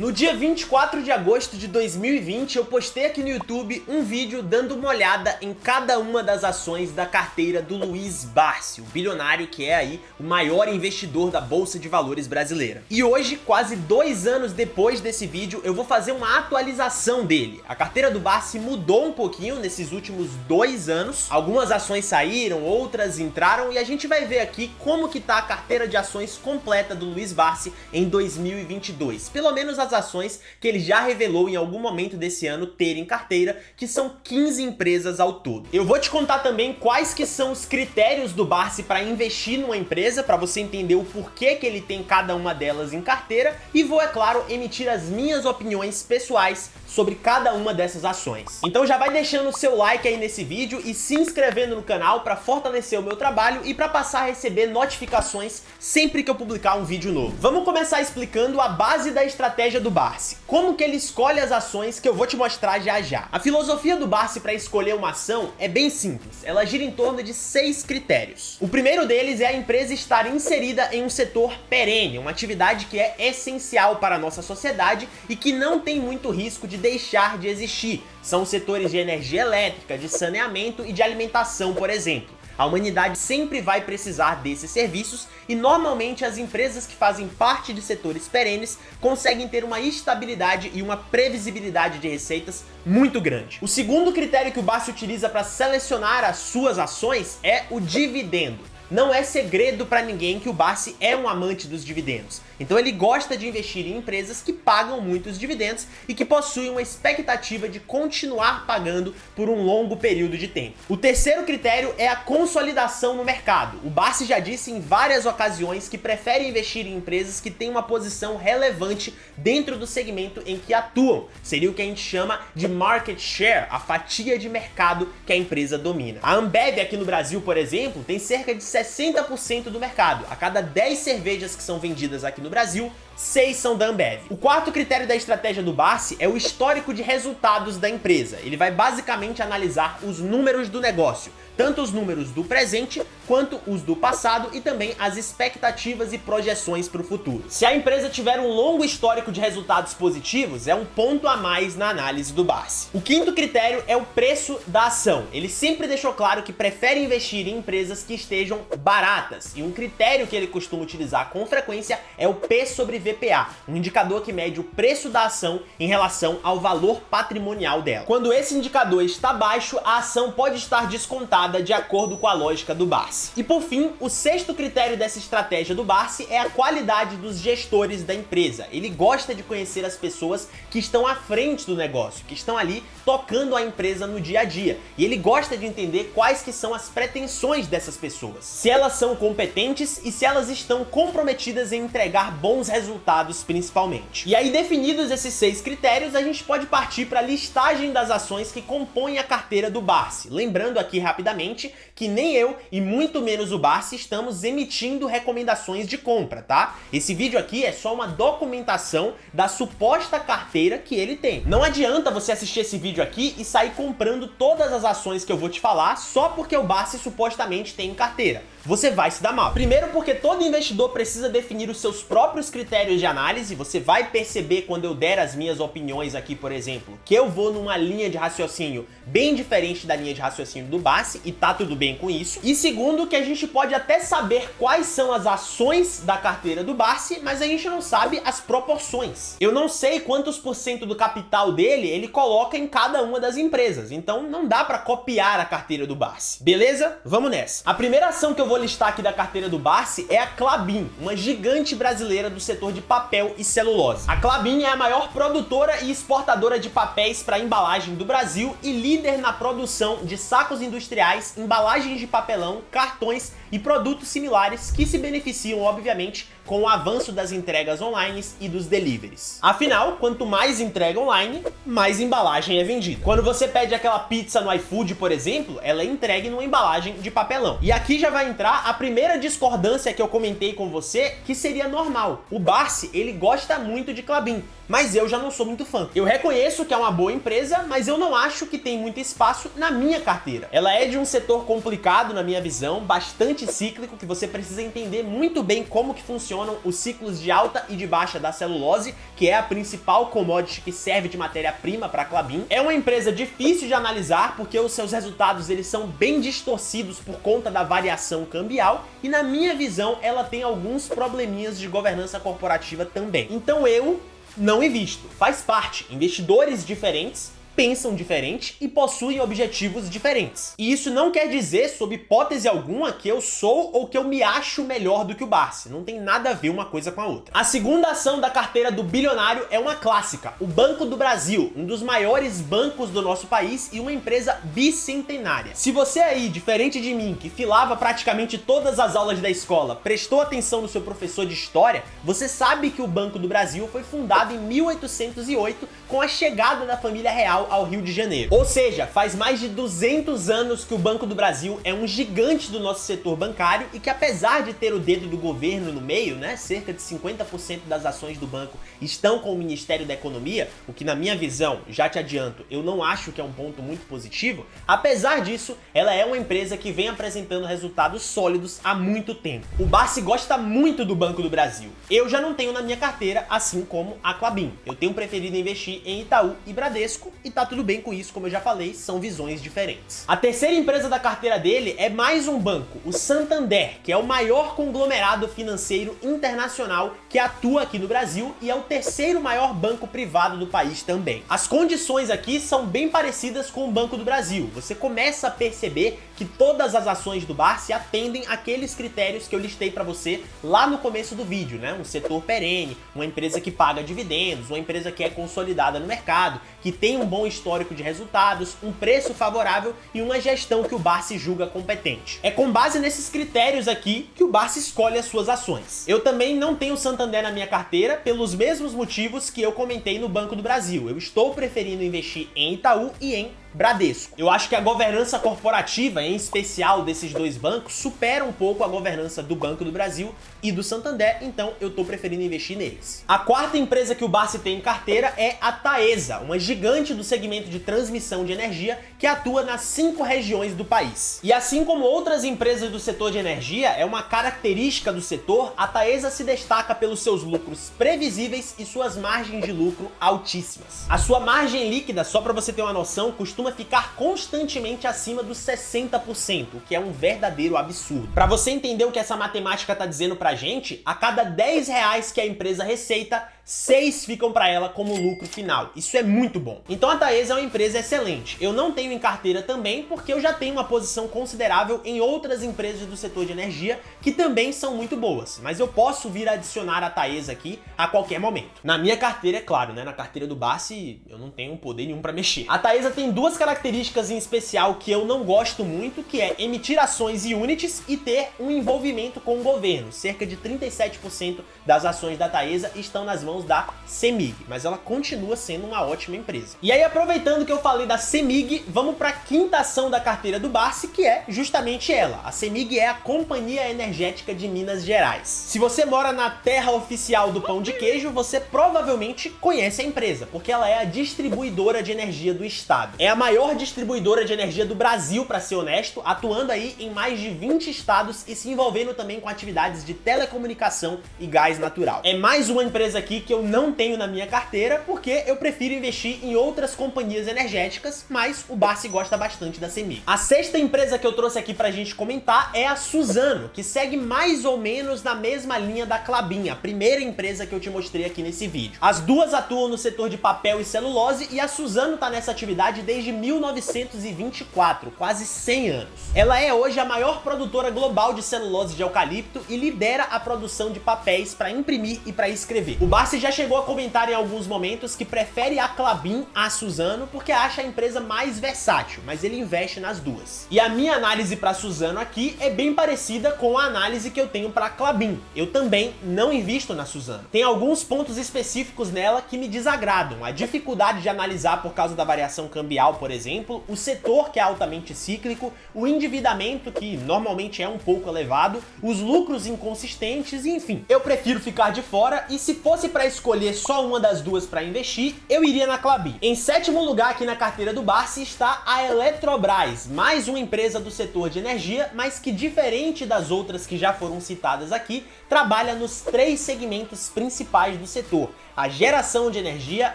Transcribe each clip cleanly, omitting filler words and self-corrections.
No dia 24 de agosto de 2020, eu postei aqui no YouTube um vídeo dando uma olhada em cada uma das ações da carteira do Luiz Barsi, o bilionário que é aí o maior investidor da Bolsa de Valores brasileira. E hoje, quase 2 anos depois desse vídeo, eu vou fazer uma atualização dele. A carteira do Barsi mudou um pouquinho nesses últimos 2 anos. Algumas ações saíram, outras entraram e a gente vai ver aqui como que tá a carteira de ações completa do Luiz Barsi em 2022. Pelo menos as ações que ele já revelou em algum momento desse ano ter em carteira, que são 15 empresas ao todo. Eu vou te contar também quais que são os critérios do Barsi para investir numa empresa, para você entender o porquê que ele tem cada uma delas em carteira, e vou, é claro, emitir as minhas opiniões pessoais sobre cada uma dessas ações. Então já vai deixando o seu like aí nesse vídeo e se inscrevendo no canal para fortalecer o meu trabalho e para passar a receber notificações sempre que eu publicar um vídeo novo. Vamos começar explicando a base da estratégia do Barsi. Como que ele escolhe as ações que eu vou te mostrar já já. A filosofia do Barsi para escolher uma ação é bem simples. Ela gira em torno de 6 critérios. O primeiro deles é a empresa estar inserida em um setor perene, uma atividade que é essencial para a nossa sociedade e que não tem muito risco de deixar de existir. São os setores de energia elétrica, de saneamento e de alimentação, por exemplo. A humanidade sempre vai precisar desses serviços e normalmente as empresas que fazem parte de setores perenes conseguem ter uma estabilidade e uma previsibilidade de receitas muito grande. O segundo critério que o Barsi utiliza para selecionar as suas ações é o dividendo. Não é segredo para ninguém que o Barsi é um amante dos dividendos. Então ele gosta de investir em empresas que pagam muitos dividendos e que possuem uma expectativa de continuar pagando por um longo período de tempo. O terceiro critério é a consolidação no mercado. O Barsi já disse em várias ocasiões que prefere investir em empresas que têm uma posição relevante dentro do segmento em que atuam. Seria o que a gente chama de market share, a fatia de mercado que a empresa domina. A Ambev aqui no Brasil, por exemplo, tem cerca de 60% do mercado. A cada 10 cervejas que são vendidas aqui no Brasil, 6 são da Ambev. O quarto critério da estratégia do Barsi é o histórico de resultados da empresa. Ele vai basicamente analisar os números do negócio, tanto os números do presente quanto os do passado e também as expectativas e projeções para o futuro. Se a empresa tiver um longo histórico de resultados positivos, é um ponto a mais na análise do Barsi. O quinto critério é o preço da ação. Ele sempre deixou claro que prefere investir em empresas que estejam baratas, e um critério que ele costuma utilizar com frequência é o P sobre VPA, um indicador que mede o preço da ação em relação ao valor patrimonial dela. Quando esse indicador está baixo, a ação pode estar descontada de acordo com a lógica do Barsi. E por fim, o sexto critério dessa estratégia do Barsi é a qualidade dos gestores da empresa. Ele gosta de conhecer as pessoas que estão à frente do negócio, que estão ali tocando a empresa no dia a dia. E ele gosta de entender quais que são as pretensões dessas pessoas, se elas são competentes e se elas estão comprometidas em entregar bons resultados principalmente. E aí, definidos esses 6 critérios, a gente pode partir para a listagem das ações que compõem a carteira do Barsi. Lembrando aqui rapidamente que nem eu e muito menos o Barsi estamos emitindo recomendações de compra, tá? Esse vídeo aqui é só uma documentação da suposta carteira que ele tem. Não adianta você assistir esse vídeo aqui e sair comprando todas as ações que eu vou te falar só porque o Barsi supostamente tem em carteira. Você vai se dar mal. Primeiro porque todo investidor precisa definir os seus próprios critérios de análise. Você vai perceber quando eu der as minhas opiniões aqui, por exemplo, que eu vou numa linha de raciocínio bem diferente da linha de raciocínio do Barsi, e tá tudo bem com isso. E segundo, que a gente pode até saber quais são as ações da carteira do Barsi, mas a gente não sabe as proporções. Eu não sei quantos % do capital dele ele coloca em cada uma das empresas, então não dá pra copiar a carteira do Barsi. Beleza? Vamos nessa. A primeira ação que eu vou listar aqui da carteira do Barsi é a Klabin, uma gigante brasileira do setor de papel e celulose. A Klabin é a maior produtora e exportadora de papéis para embalagem do Brasil e líder na produção de sacos industriais, embalagens de papelão, cartões e produtos similares que se beneficiam, obviamente, com o avanço das entregas online e dos deliveries. Afinal, quanto mais entrega online, mais embalagem é vendida. Quando você pede aquela pizza no iFood, por exemplo, ela é entregue numa embalagem de papelão. E aqui já vai entrar a primeira discordância que eu comentei com você, que seria normal. O Barsi, ele gosta muito de Klabin, mas eu já não sou muito fã. Eu reconheço que é uma boa empresa, mas eu não acho que tem muito espaço na minha carteira. Ela é de um setor complicado na minha visão, bastante anticíclico, que você precisa entender muito bem como que funcionam os ciclos de alta e de baixa da celulose, que é a principal commodity que serve de matéria-prima para a Klabin. É uma empresa difícil de analisar, porque os seus resultados eles são bem distorcidos por conta da variação cambial, e na minha visão ela tem alguns probleminhas de governança corporativa também. Então eu não invisto. Faz parte. Investidores diferentes pensam diferente e possuem objetivos diferentes. E isso não quer dizer, sob hipótese alguma, que eu sou ou que eu me acho melhor do que o Barsi. Não tem nada a ver uma coisa com a outra. A segunda ação da carteira do bilionário é uma clássica, o Banco do Brasil, um dos maiores bancos do nosso país e uma empresa bicentenária. Se você aí, diferente de mim, que filava praticamente todas as aulas da escola, prestou atenção no seu professor de história, você sabe que o Banco do Brasil foi fundado em 1808 com a chegada da família real ao Rio de Janeiro. Ou seja, faz mais de 200 anos que o Banco do Brasil é um gigante do nosso setor bancário e que, apesar de ter o dedo do governo no meio, né, cerca de 50% das ações do banco estão com o Ministério da Economia, o que na minha visão, já te adianto, eu não acho que é um ponto muito positivo. Apesar disso, ela é uma empresa que vem apresentando resultados sólidos há muito tempo. O Barsi gosta muito do Banco do Brasil. Eu já não tenho na minha carteira, assim como a Klabin. Eu tenho preferido investir em Itaú e Bradesco, e tá tudo bem com isso, como eu já falei, são visões diferentes. A terceira empresa da carteira dele é mais um banco, o Santander, que é o maior conglomerado financeiro internacional que atua aqui no Brasil e é o terceiro maior banco privado do país também. As condições aqui são bem parecidas com o Banco do Brasil. Você começa a perceber que todas as ações do Barsi atendem aqueles critérios que eu listei para você lá no começo do vídeo, né? Um setor perene, uma empresa que paga dividendos, uma empresa que é consolidada no mercado, que tem um bom histórico de resultados, um preço favorável e uma gestão que o Barsi julga competente. É com base nesses critérios aqui que o Barsi escolhe as suas ações. Eu também não tenho Santander na minha carteira pelos mesmos motivos que eu comentei no Banco do Brasil. Eu estou preferindo investir em Itaú e em Bradesco. Eu acho que a governança corporativa, em especial desses dois bancos, supera um pouco a governança do Banco do Brasil e do Santander, então eu tô preferindo investir neles. A quarta empresa que o Barsi tem em carteira é a Taesa, uma gigante do segmento de transmissão de energia que atua nas 5 regiões do país. E assim como outras empresas do setor de energia, é uma característica do setor, a Taesa se destaca pelos seus lucros previsíveis e suas margens de lucro altíssimas. A sua margem líquida, só para você ter uma noção, costuma ficar constantemente acima dos 60%, o que é um verdadeiro absurdo. Para você entender o que essa matemática tá dizendo pra gente, a cada 10 reais que a empresa receita, 6 ficam para ela como lucro final. Isso é muito bom. Então a Taesa é uma empresa excelente. Eu não tenho em carteira também porque eu já tenho uma posição considerável em outras empresas do setor de energia que também são muito boas, mas eu posso vir a adicionar a Taesa aqui a qualquer momento. Na minha carteira, é claro, né? Na carteira do Barsi eu não tenho poder nenhum para mexer. A Taesa tem duas características em especial que eu não gosto muito, que é emitir ações e units e ter um envolvimento com o governo. Cerca de 37% das ações da Taesa estão nas mãos da CEMIG, mas ela continua sendo uma ótima empresa. E aí, aproveitando que eu falei da CEMIG, vamos para a quinta ação da carteira do Barsi, que é justamente ela. A CEMIG é a Companhia Energética de Minas Gerais. Se você mora na terra oficial do pão de queijo, você provavelmente conhece a empresa, porque ela é a distribuidora de energia do estado. É a maior distribuidora de energia do Brasil, para ser honesto, atuando aí em mais de 20 estados e se envolvendo também com atividades de telecomunicação e gás natural. É mais uma empresa aqui que eu não tenho na minha carteira, porque eu prefiro investir em outras companhias energéticas, mas o Barsi gosta bastante da CEMIG. A sexta empresa que eu trouxe aqui pra gente comentar é a Suzano, que segue mais ou menos na mesma linha da Klabin, a primeira empresa que eu te mostrei aqui nesse vídeo. As duas atuam no setor de papel e celulose e a Suzano tá nessa atividade desde 1924, quase 100 anos. Ela é hoje a maior produtora global de celulose de eucalipto e lidera a produção de papéis para imprimir e para escrever. O Barsi já chegou a comentar em alguns momentos que prefere a Klabin à Suzano porque acha a empresa mais versátil, mas ele investe nas duas. E a minha análise para a Suzano aqui é bem parecida com a análise que eu tenho para a Klabin. Eu também não invisto na Suzano. Tem alguns pontos específicos nela que me desagradam. A dificuldade de analisar por causa da variação cambial, por exemplo, o setor que é altamente cíclico, o endividamento que normalmente é um pouco elevado, os lucros inconsistentes, e enfim. Eu prefiro ficar de fora e se fosse para para escolher só uma das duas para investir, eu iria na Klabin. Em sétimo lugar aqui na carteira do Barsi está a Eletrobras, mais uma empresa do setor de energia, mas que diferente das outras que já foram citadas aqui, trabalha nos 3 segmentos principais do setor: a geração de energia,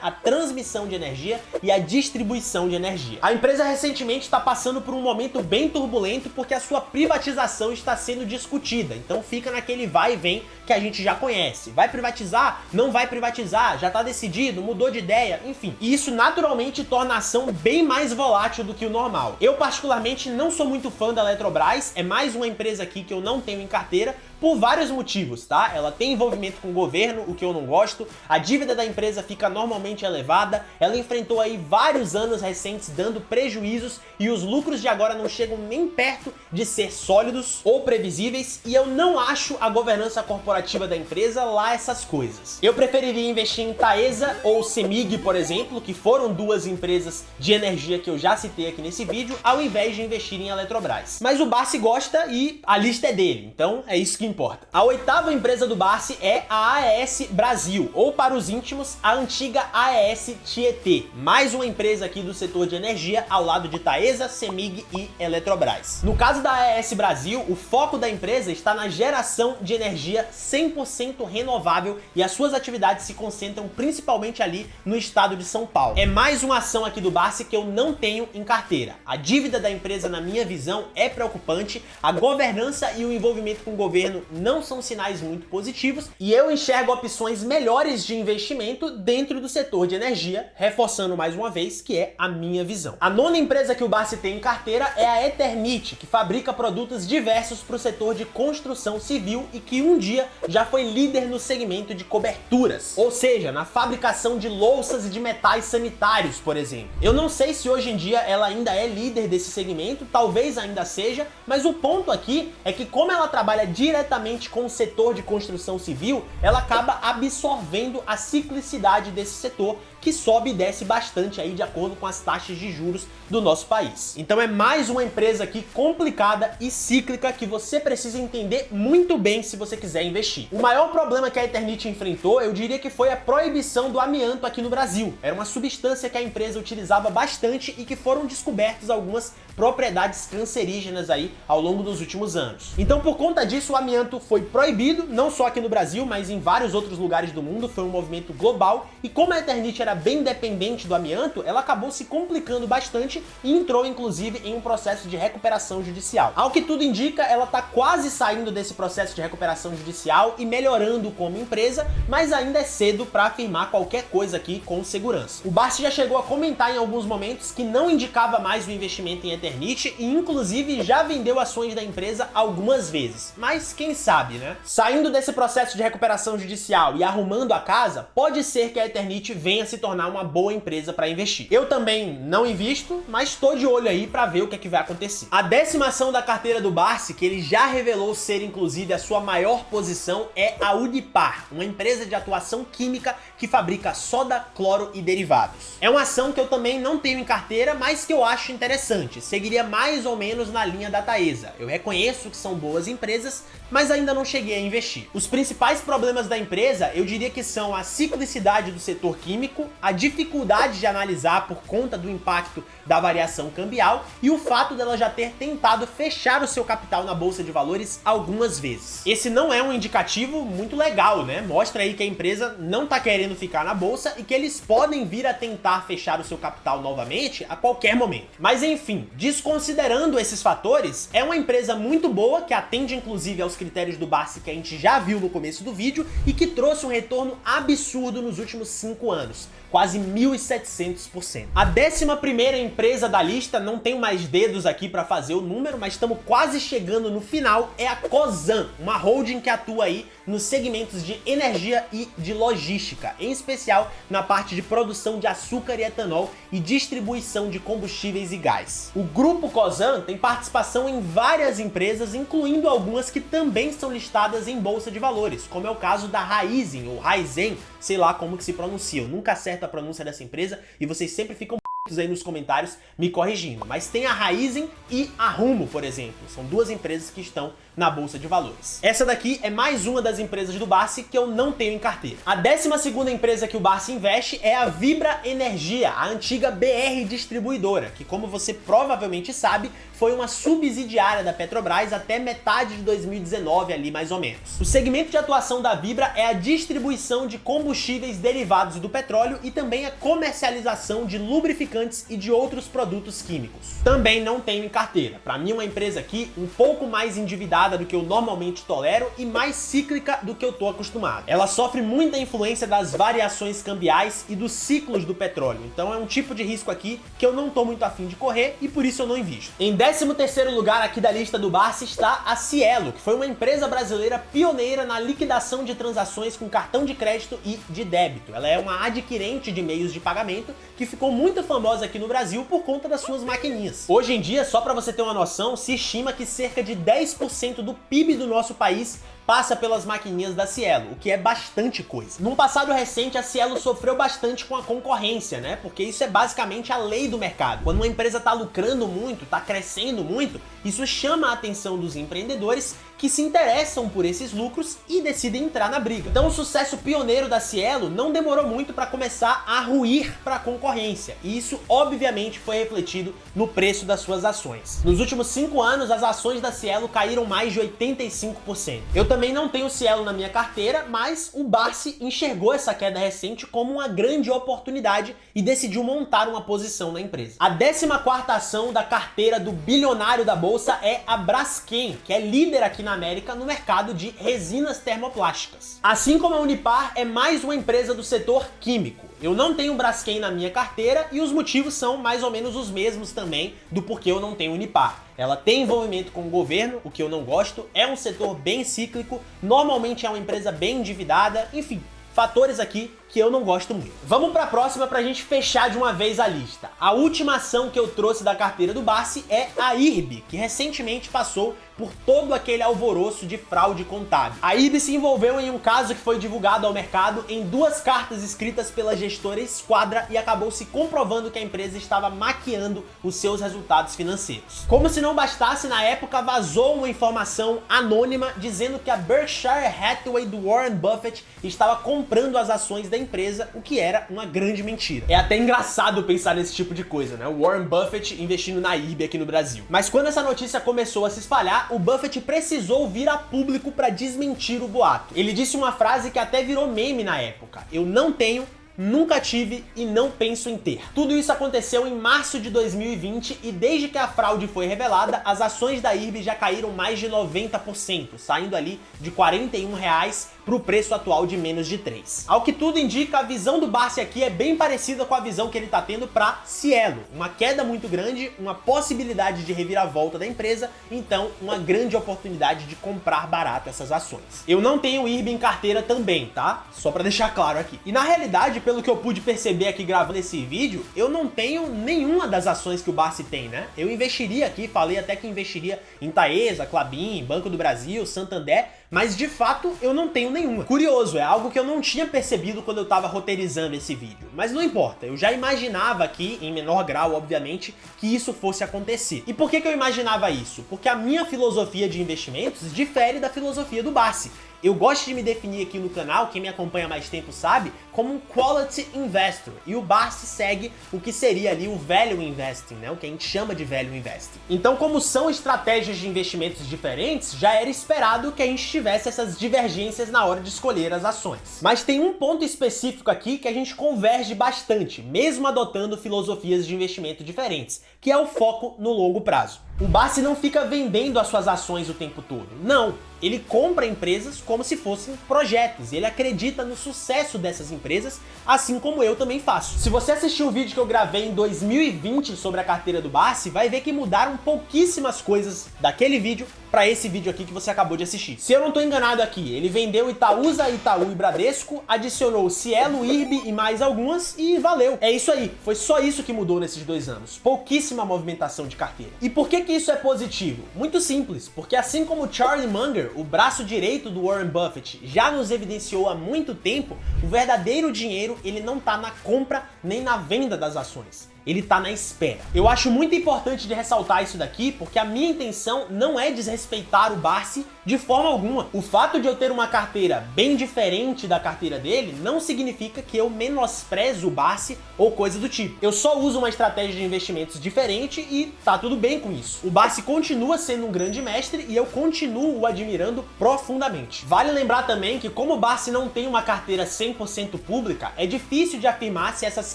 a transmissão de energia e a distribuição de energia. A empresa recentemente está passando por um momento bem turbulento porque a sua privatização está sendo discutida, então fica naquele vai e vem que a gente já conhece. Vai privatizar? Não vai privatizar? Já está decidido? Mudou de ideia? Enfim. E isso naturalmente torna a ação bem mais volátil do que o normal. Eu particularmente não sou muito fã da Eletrobras, é mais uma empresa aqui que eu não tenho em carteira, por vários motivos, tá? Ela tem envolvimento com o governo, o que eu não gosto, a dívida da empresa fica normalmente elevada, ela enfrentou aí vários anos recentes dando prejuízos e os lucros de agora não chegam nem perto de ser sólidos ou previsíveis, e eu não acho a governança corporativa da empresa lá essas coisas. Eu preferiria investir em Taesa ou Cemig, por exemplo, que foram duas empresas de energia que eu já citei aqui nesse vídeo, ao invés de investir em Eletrobras. Mas o Barsi gosta e a lista é dele, então é isso que importa. A 8ª empresa do Barsi é a AES Brasil, ou para os íntimos, a antiga AES Tietê, mais uma empresa aqui do setor de energia ao lado de Taesa, Cemig e Eletrobras. No caso da AES Brasil, o foco da empresa está na geração de energia 100% renovável e as suas atividades se concentram principalmente ali no estado de São Paulo. É mais uma ação aqui do Barsi que eu não tenho em carteira. A dívida da empresa, na minha visão, é preocupante, a governança e o envolvimento com o governo não são sinais muito positivos e eu enxergo opções melhores de investimento dentro do setor de energia, reforçando mais uma vez que é a minha visão. A 9ª empresa que o Barsi tem em carteira é a Eternit, que fabrica produtos diversos para o setor de construção civil e que um dia já foi líder no segmento de coberturas, ou seja, na fabricação de louças e de metais sanitários, por exemplo. Eu não sei se hoje em dia ela ainda é líder desse segmento, talvez ainda seja, mas o ponto aqui é que como ela trabalha diretamente com o setor de construção civil, ela acaba absorvendo a ciclicidade desse setor, que sobe e desce bastante aí de acordo com as taxas de juros do nosso país. Então é mais uma empresa aqui complicada e cíclica que você precisa entender muito bem se você quiser investir. O maior problema que a Eternit enfrentou, eu diria que foi a proibição do amianto aqui no Brasil. Era uma substância que a empresa utilizava bastante e que foram descobertas algumas propriedades cancerígenas aí ao longo dos últimos anos. Então por conta disso o amianto foi proibido, não só aqui no Brasil, mas em vários outros lugares do mundo, foi um movimento global, e como a Eternit era bem dependente do amianto, ela acabou se complicando bastante e entrou inclusive em um processo de recuperação judicial. Ao que tudo indica, ela está quase saindo desse processo de recuperação judicial e melhorando como empresa, mas ainda é cedo para afirmar qualquer coisa aqui com segurança. O Barsi já chegou a comentar em alguns momentos que não indicava mais o investimento em Eternit e inclusive já vendeu ações da empresa algumas vezes, mas quem sabe, né? Saindo desse processo de recuperação judicial e arrumando a casa, pode ser que a Eternit venha se tornar uma boa empresa para investir. Eu também não invisto, mas estou de olho aí para ver o que é que vai acontecer. A 10ª ação da carteira do Barsi, que ele já revelou ser inclusive a sua maior posição, é a Unipar, uma empresa de atuação química que fabrica soda, cloro e derivados. É uma ação que eu também não tenho em carteira, mas que eu acho interessante. Seguiria mais ou menos na linha da Taesa. Eu reconheço que são boas empresas, mas ainda não cheguei a investir. Os principais problemas da empresa, eu diria que são a ciclicidade do setor químico, a dificuldade de analisar por conta do impacto da variação cambial e o fato dela já ter tentado fechar o seu capital na bolsa de valores algumas vezes. Esse não é um indicativo muito legal, né? Mostra aí que a empresa não tá querendo ficar na bolsa e que eles podem vir a tentar fechar o seu capital novamente a qualquer momento. Mas enfim, desconsiderando esses fatores, é uma empresa muito boa que atende inclusive aos critérios do Barsi que a gente já viu no começo do vídeo e que trouxe um retorno absurdo nos últimos 5 anos. Quase 1.700%. A 11ª empresa da lista, não tenho mais dedos aqui para fazer o número, mas estamos quase chegando no final, é a Cosan, uma holding que atua aí nos segmentos de energia e de logística, em especial na parte de produção de açúcar e etanol e distribuição de combustíveis e gás. O grupo Cosan tem participação em várias empresas, incluindo algumas que também são listadas em bolsa de valores, como é o caso da Raízen ou Raizen, sei lá como que se pronuncia, eu nunca acerto a pronúncia dessa empresa e vocês sempre ficam aí nos comentários me corrigindo, mas tem a Raízen e a Rumo, por exemplo, são duas empresas que estão na Bolsa de Valores. Essa daqui é mais uma das empresas do Barsi que eu não tenho em carteira. A 12ª empresa que o Barsi investe é a Vibra Energia, a antiga BR Distribuidora, que, como você provavelmente sabe, foi uma subsidiária da Petrobras até metade de 2019 ali, mais ou menos. O segmento de atuação da Vibra é a distribuição de combustíveis derivados do petróleo e também a comercialização de lubrificantes e de outros produtos químicos. Também não tenho em carteira. Para mim, uma empresa aqui um pouco mais endividada do que eu normalmente tolero e mais cíclica do que eu tô acostumado. Ela sofre muita influência das variações cambiais e dos ciclos do petróleo. Então é um tipo de risco aqui que eu não tô muito afim de correr e por isso eu não invisto. Em 13º lugar aqui da lista do Barsi está a Cielo, que foi uma empresa brasileira pioneira na liquidação de transações com cartão de crédito e de débito. Ela é uma adquirente de meios de pagamento que ficou muito famosa aqui no Brasil por conta das suas maquininhas. Hoje em dia, só para você ter uma noção, se estima que cerca de 10% do PIB do nosso país passa pelas maquininhas da Cielo, o que é bastante coisa. Num passado recente, a Cielo sofreu bastante com a concorrência, né? Porque isso é basicamente a lei do mercado. Quando uma empresa tá lucrando muito, tá crescendo muito, isso chama a atenção dos empreendedores que se interessam por esses lucros e decidem entrar na briga. Então o sucesso pioneiro da Cielo não demorou muito para começar a ruir para a concorrência, e isso obviamente foi refletido no preço das suas ações. Nos últimos 5 anos, as ações da Cielo caíram mais de 85%. Eu também não tenho Cielo na minha carteira, mas o Barsi enxergou essa queda recente como uma grande oportunidade e decidiu montar uma posição na empresa. A 14ª ação da carteira do bilionário da bolsa é a Braskem, que é líder aqui na América no mercado de resinas termoplásticas. Assim como a Unipar, é mais uma empresa do setor químico. Eu não tenho Braskem na minha carteira e os motivos são mais ou menos os mesmos também do porquê eu não tenho Unipar. Ela tem envolvimento com o governo, o que eu não gosto, é um setor bem cíclico, normalmente é uma empresa bem endividada, enfim, fatores aqui que eu não gosto muito. Vamos para a próxima pra gente fechar de uma vez a lista. A última ação que eu trouxe da carteira do Barsi é a IRB, que recentemente passou por todo aquele alvoroço de fraude contábil. A IRB se envolveu em um caso que foi divulgado ao mercado em 2 cartas escritas pela gestora Esquadra e acabou se comprovando que a empresa estava maquiando os seus resultados financeiros. Como se não bastasse, na época vazou uma informação anônima dizendo que a Berkshire Hathaway do Warren Buffett estava comprando as ações da empresa, o que era uma grande mentira. É até engraçado pensar nesse tipo de coisa, né? O Warren Buffett investindo na IRB aqui no Brasil. Mas quando essa notícia começou a se espalhar, o Buffett precisou vir a público para desmentir o boato. Ele disse uma frase que até virou meme na época: "Eu não tenho, nunca tive e não penso em ter". Tudo isso aconteceu em março de 2020 e desde que a fraude foi revelada, as ações da IRB já caíram mais de 90%, saindo ali de R$41 para o preço atual de menos de 3. Ao que tudo indica, a visão do Barsi aqui é bem parecida com a visão que ele está tendo para Cielo. Uma queda muito grande, uma possibilidade de reviravolta da empresa, então uma grande oportunidade de comprar barato essas ações. Eu não tenho IRB em carteira também, tá? Só para deixar claro aqui. E na realidade, pelo que eu pude perceber aqui gravando esse vídeo, eu não tenho nenhuma das ações que o Barsi tem, né? Eu investiria aqui, falei até que investiria em Taesa, Klabin, Banco do Brasil, Santander, mas de fato eu não tenho nenhuma. Curioso, é algo que eu não tinha percebido quando eu tava roteirizando esse vídeo, mas não importa, eu já imaginava aqui, em menor grau obviamente, que isso fosse acontecer. E por que eu imaginava isso? Porque a minha filosofia de investimentos difere da filosofia do Barsi. Eu gosto de me definir aqui no canal, quem me acompanha há mais tempo sabe, como um quality investor. E o Barsi segue o que seria ali o value investing, né? O que a gente chama de value investing. Então, como são estratégias de investimentos diferentes, já era esperado que a gente tivesse essas divergências na hora de escolher as ações. Mas tem um ponto específico aqui que a gente converge bastante, mesmo adotando filosofias de investimento diferentes, que é o foco no longo prazo. O Barsi não fica vendendo as suas ações o tempo todo. Não, ele compra empresas como se fossem projetos. Ele acredita no sucesso dessas empresas, assim como eu também faço. Se você assistiu o vídeo que eu gravei em 2020 sobre a carteira do Barsi, vai ver que mudaram pouquíssimas coisas daquele vídeo para esse vídeo aqui que você acabou de assistir. Se eu não tô enganado aqui, ele vendeu Itaúsa, Itaú e Bradesco, adicionou Cielo, IRB e mais algumas e valeu. É isso aí, foi só isso que mudou nesses 2 anos. Pouquíssima movimentação de carteira. E por que isso é positivo? Muito simples, porque assim como Charlie Munger, o braço direito do Warren Buffett, já nos evidenciou há muito tempo, o verdadeiro dinheiro ele não tá na compra nem na venda das ações. ele tá na espera. Eu acho muito importante de ressaltar isso daqui, porque a minha intenção não é desrespeitar o Barsi de forma alguma. O fato de eu ter uma carteira bem diferente da carteira dele não significa que eu menosprezo o Barsi ou coisa do tipo. Eu só uso uma estratégia de investimentos diferente e tá tudo bem com isso. O Barsi continua sendo um grande mestre e eu continuo o admirando profundamente. Vale lembrar também que como o Barsi não tem uma carteira 100% pública, é difícil de afirmar se essas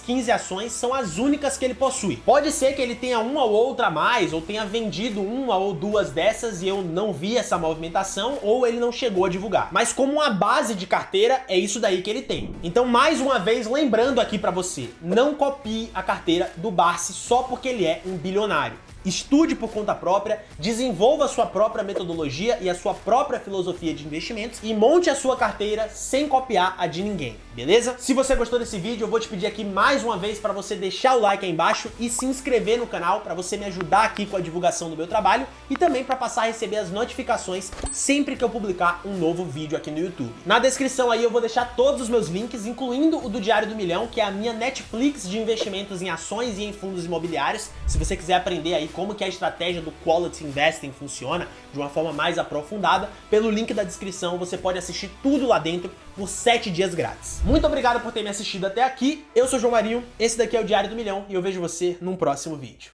15 ações são as únicas que ele possui. Pode ser que ele tenha uma ou outra a mais, ou tenha vendido uma ou duas dessas e eu não vi essa movimentação, ou ele não chegou a divulgar. Mas como uma base de carteira, é isso daí que ele tem. Então, mais uma vez, lembrando aqui pra você, não copie a carteira do Barsi só porque ele é um bilionário. Estude por conta própria, desenvolva a sua própria metodologia e a sua própria filosofia de investimentos e monte a sua carteira sem copiar a de ninguém, beleza? Se você gostou desse vídeo, eu vou te pedir aqui mais uma vez para você deixar o like aí embaixo e se inscrever no canal para você me ajudar aqui com a divulgação do meu trabalho e também para passar a receber as notificações sempre que eu publicar um novo vídeo aqui no YouTube. Na descrição aí eu vou deixar todos os meus links, incluindo o do Diário do Milhão, que é a minha Netflix de investimentos em ações e em fundos imobiliários. Se você quiser aprender aí como que a estratégia do Quality Investing funciona de uma forma mais aprofundada, pelo link da descrição você pode assistir tudo lá dentro por 7 dias grátis. Muito obrigado por ter me assistido até aqui, eu sou o João Marinho, esse daqui é o Diário do Milhão e eu vejo você num próximo vídeo.